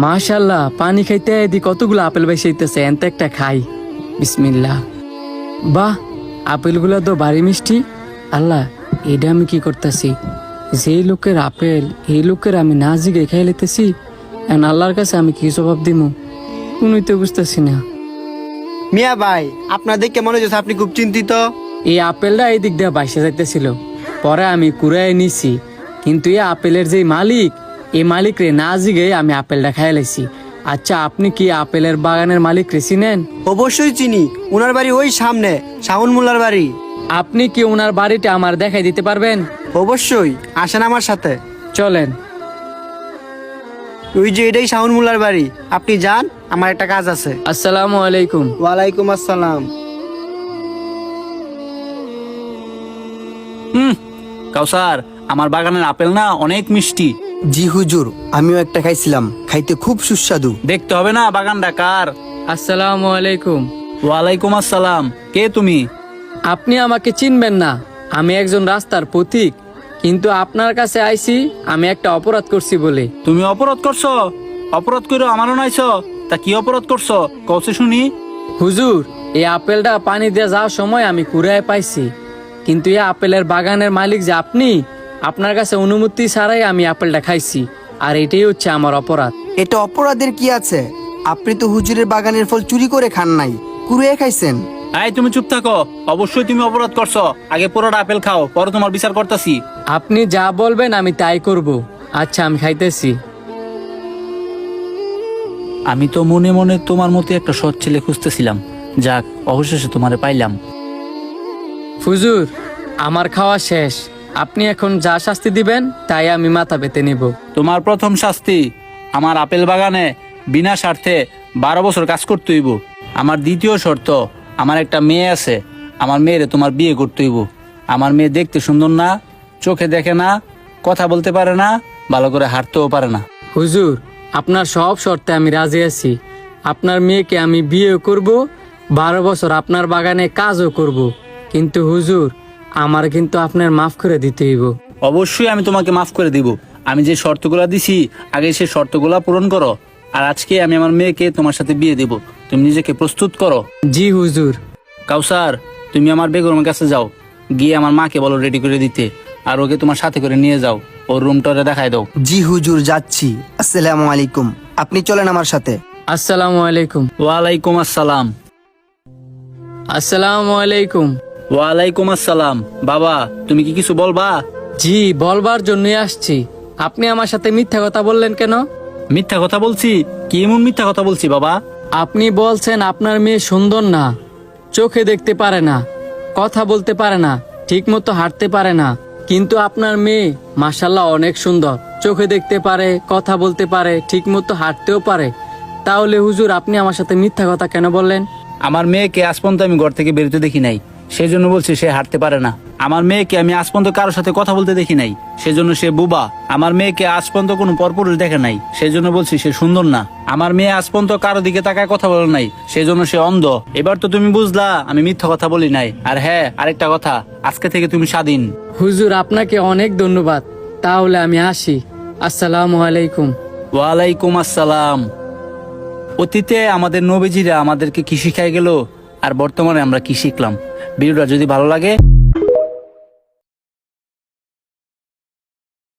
মাশাআল্লাহ, পানি খাইতে এদি কতগুলো আপেল বাইসাইতেছে, এনতে একটা খাই। বিসমিল্লাহ। বাহ, আপেলগুলো তো ভারী মিষ্টি। আল্লাহ, এটা আমি কি করতেছি? যে লোকের আপেল এই লোকের আমি না জিগে খাই লেতেছি। এখন আল্লাহর কাছে আমি কি জবাব দিব কোনই তো বুঝতেছি না। মিয়া ভাই, আপনার দেখে মনে হচ্ছে আপনি খুব চিন্তিত। এই আপেলটা এই দিক দিয়ে বাইসে যাইতেছিল, পরে আমি কুড়াই নিছি, কিন্তু এই আপেলের যে মালিক, এই মালিক রে না জিগে আমি আপেলটা খাই লাইছি। আচ্ছা, আপনি কি আপেলের বাগানের মালিক রে চিনেন? অবশ্যই চিনি, ওনার বাড়ি ওই সামনে, শাওন মোল্লার বাড়ি। আপনি কি ওনার বাড়িটা আমার দেখাই দিতে পারবেন? অবশ্যই, আসেন আমার সাথে। চলেন। ওই যে এটাই শাওন মোল্লার বাড়ি, আপনি যান, আমার একটা কাজ আছে। আসসালামু আলাইকুম। ওয়ালাইকুম আসসালাম। কাউসার, আমার বাগানের আপেল না অনেক মিষ্টি। জি হুজুর, আমিও একটা খাইছিলাম, খাইতে খুব সুস্বাদু। দেখতে হবে না বাগানটা কার? আসসালামু আলাইকুম। ওয়ালাইকুম আসসালাম। কে তুমি? আপনি আমাকে চিনবেন না, আমি একজন রাস্তার পথিক, কিন্তু আপনার কাছে আইছি আমি একটা অপরাধ করছি বলে। তুমি অপরাধ করছো? অপরাধ করে আমারও নাইছো? তা কি অপরাধ করছো কওছে শুনি। হুজুর, এই আপেলটা পানি দিয়ে যাওয়ার সময় আমি কুড়ায় পাইছি, কিন্তু এই আপেলের বাগানের মালিক যে আপনি, আপনার কাছে অনুমতি ছাড়াই আমি আপেলটা খাইছি, আর এটাই হচ্ছে আমার অপরাধ। এটা অপরাধের কি আছে? আপনি তো হুজুরের বাগানের ফল চুরি করে খান নাই, কুড়িয়ে খাইছেন। এই তুমি চুপ থাকো। অবশ্যই তুমি অপরাধ করছো। আগে পুরোটা আপেল খাও, পরে তোমার বিচার করতেছি। আপনি যা বলবেন আমি তাই করব। আচ্ছা, আমি খাইতেছি। আমি তো মনে মনে তোমার মতো একটা সৎ ছেলে খুঁজতেছিলাম, যাক অবশেষে তোমারে পাইলাম। হুজুর, আমার খাওয়া শেষ, আপনি এখন যা শাস্তি দিবেন তাই আমি মাথা পেতে নিব। তোমার প্রথম শাস্তি, আমার আপেল বাগানে বিনা স্বার্থে 12 বছর কাজ করতে হইব। আমার দ্বিতীয় শর্ত, আমার একটা মেয়ে আছে, আমার মেয়েরে তোমার বিয়ে করতে হইব। আমার মেয়ে দেখতে সুন্দর না, চোখে দেখে না, কথা বলতে পারে না, ভালো করে হাঁটতেও পারে না। হুজুর, আপনার সব শর্তে আমি রাজি আছি। আপনার মেয়েকে আমি বিয়ে করব, 12 বছর আপনার বাগানে কাজও করব, কিন্তু হুজুর আমার কিন্তু আপনার মাফ করে দিতে হইব। অবশ্যই আমি তোমাকে মাফ করে দিব। আমি যে শর্তগুলা দিছি আগে সেই শর্তগুলা পূরণ করো, আর আজকে আমি আমার মেয়েকে তোমার সাথে বিয়ে দেব। তুমি নিজেকে প্রস্তুত করো। জি হুজুর। কাউসার, তুমি আমার বেগমের কাছে যাও, গিয়ে আমার মাকে বলো রেডি করে দিতে, আর ওকে তোমার সাথে করে নিয়ে যাও, ওর রুমটা দেখায় দাও। জি হুজুর, যাচ্ছি। আসসালামু আলাইকুম, আপনি চলেন আমার সাথে। আসসালামু আলাইকুম। ওয়ালাইকুম আসসালাম। আসসালামু আলাইকুম। ওয়ালাইকুম আসসালাম। বাবা, তুমি কি কিছু বলবা? জি, বলবার জন্যই আসছি। আপনি আমার সাথে মিথ্যা কথা বললেন কেন? মিথ্যা কথা বলছি? কি এমন মিথ্যা কথা বলছি বাবা? আপনি বলছেন আপনার মেয়ে সুন্দর না, চোখে দেখতে পারে না, কথা বলতে পারে না, ঠিক মতো হাঁটতে পারে না, কিন্তু আপনার মেয়ে মাশাআল্লাহ অনেক সুন্দর, চোখে দেখতে পারে, কথা বলতে পারে, ঠিক মতো হাঁটতেও পারে। তাহলে হুজুর আপনি আমার সাথে মিথ্যা কথা কেন বললেন? আমার মেয়েকে আজ পর্যন্ত আমি ঘর থেকে বেরোতে দেখি নাই, সেই জন্য বলছি সে হাঁটতে পারে না। আমার মেয়েকে আমি আজ পর্যন্ত কারোর সাথে কথা বলতে দেখি নাই, সেজন্য সে বুবা। আমার মেয়েকে আজ পর্যন্ত কোনো পরপুরুষ দেখে নাই, সেই জন্য বলছি সে সুন্দর না। আমার মেয়ে আজ পর্যন্ত কারো দিকে তাকায় কথা বলে নাই, সেই জন্য সে অন্ধ। এবার তো তুমি বুঝলা আমি মিথ্যা কথা বলি নাই। আর হ্যাঁ, আরেকটা কথা, আজকে থেকে তুমি স্বাধীন। হুজুর আপনাকে অনেক ধন্যবাদ। তাহলে আমি আসি। আসসালামু আলাইকুম। ওয়ালাইকুম আসসালাম। অতীতে আমাদের নবীজিরা আমাদেরকে কি শিখাই গেল, আর বর্তমানে আমরা কি শিখলাম? ভিডিওটা যদি ভালো লাগে